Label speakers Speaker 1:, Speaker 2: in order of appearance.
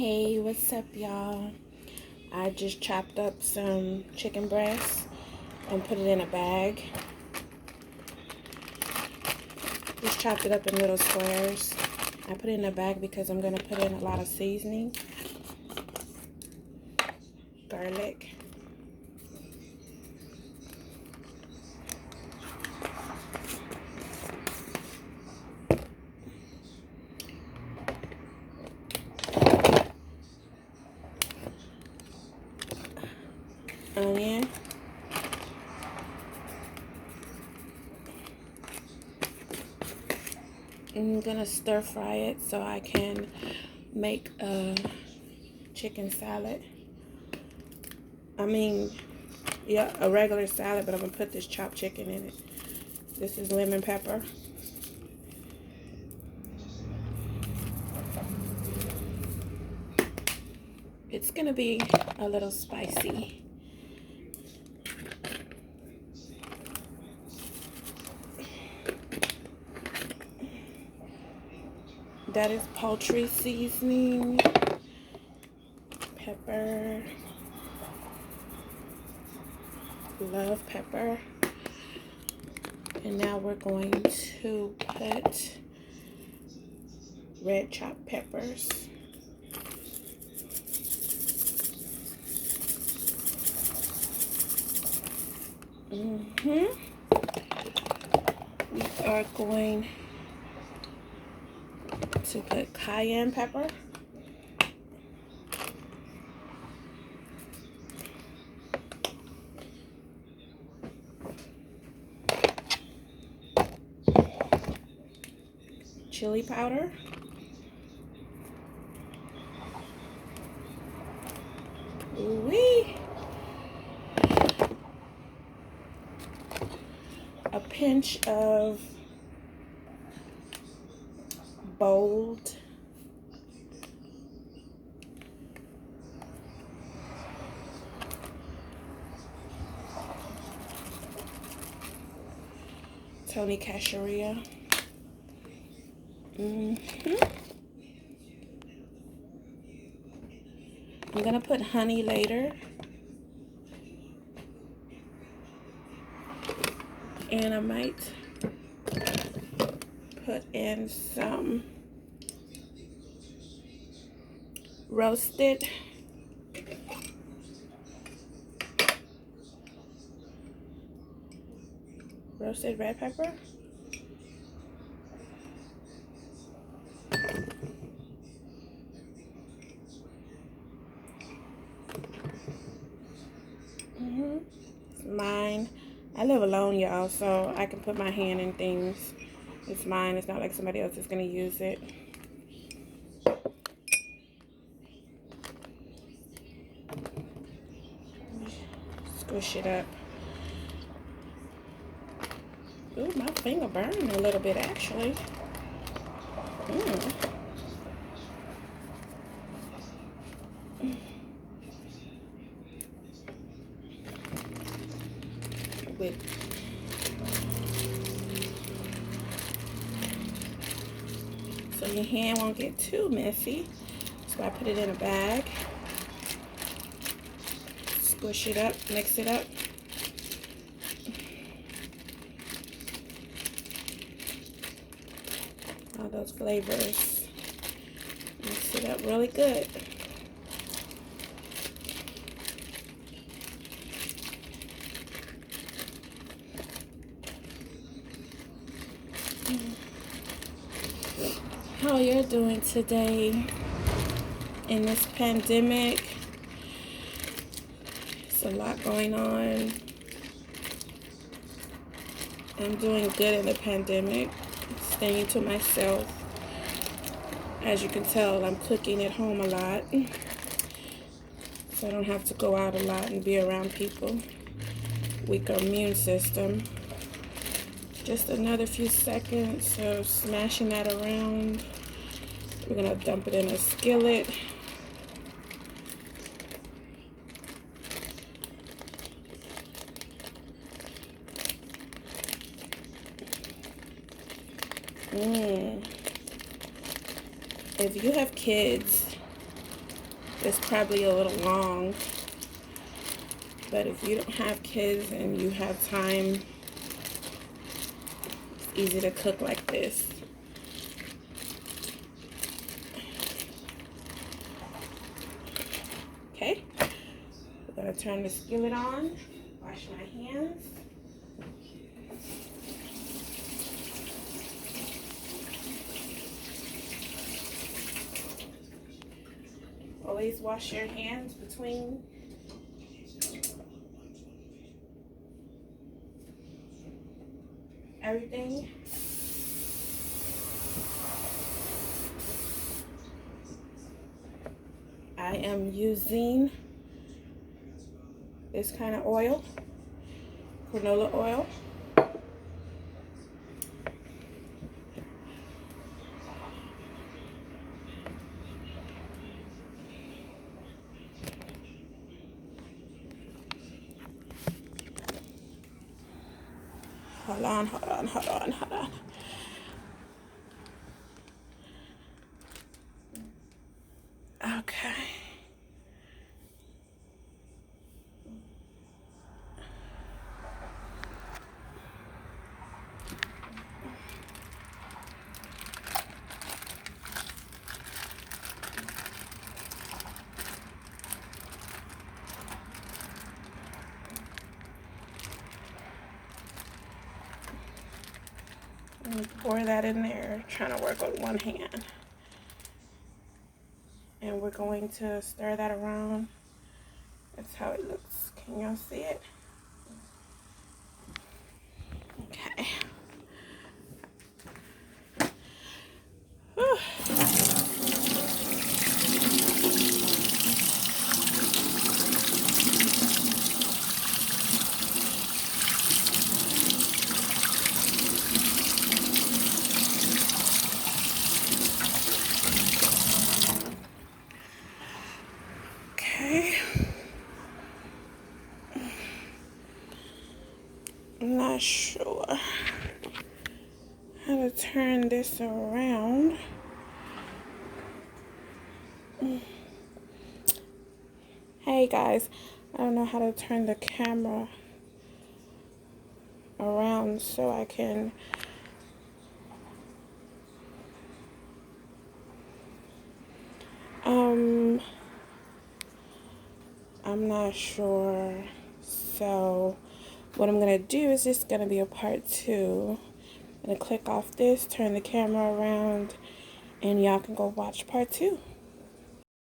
Speaker 1: Hey, what's up, y'all? I just chopped up some chicken breast and put it in a bag. Just chopped it up in little squares. I put it in a bag because I'm going to put in a lot of seasoning. Garlic. Onion. I'm gonna stir fry it so I can make a chicken salad. A regular salad, but I'm gonna put this chopped chicken in it. This is lemon pepper. It's gonna be a little spicy. That is poultry seasoning, pepper, love pepper. And now we're going to put red chopped peppers. We are going to put cayenne pepper. Chili powder. Ooh-wee. A pinch of bold Tony Casheria. I'm gonna put honey later. And I might put in some roasted red pepper. It's mine. I live alone, y'all, so I can put my hand in things. It's mine. It's not like somebody else is gonna use it. Squish it up. Ooh, my finger burned a little bit, actually. So your hand won't get too messy. So I put it in a bag. Squish it up, mix it up. All those flavors. Mix it up really good. How you're doing today in this pandemic? It's a lot going on. I'm doing good in the pandemic, staying to myself. As you can tell, I'm cooking at home a lot, so I don't have to go out a lot and be around people. Weaker immune system. Just another few seconds of smashing that around. We're gonna dump it in a skillet. If you have kids It's probably a little long, but if you don't have kids and you have time, it's easy to cook like this. Okay, we're gonna turn the skillet on, wash my hands. Always wash your hands between everything. I am using this kind of oil, canola oil. Hold on, hold on, hold on, hold on. Okay. Let me pour that in there, trying to work with one hand. And we're going to stir that around. That's how it looks. Can y'all see it? Okay. Whew. Okay. I'm not sure how to turn this around. Hey guys, I don't know how to turn the camera around so I can I'm not sure. So what I'm gonna do is just gonna be a part 2. I'm gonna click off this, turn the camera around, and y'all can go watch part 2.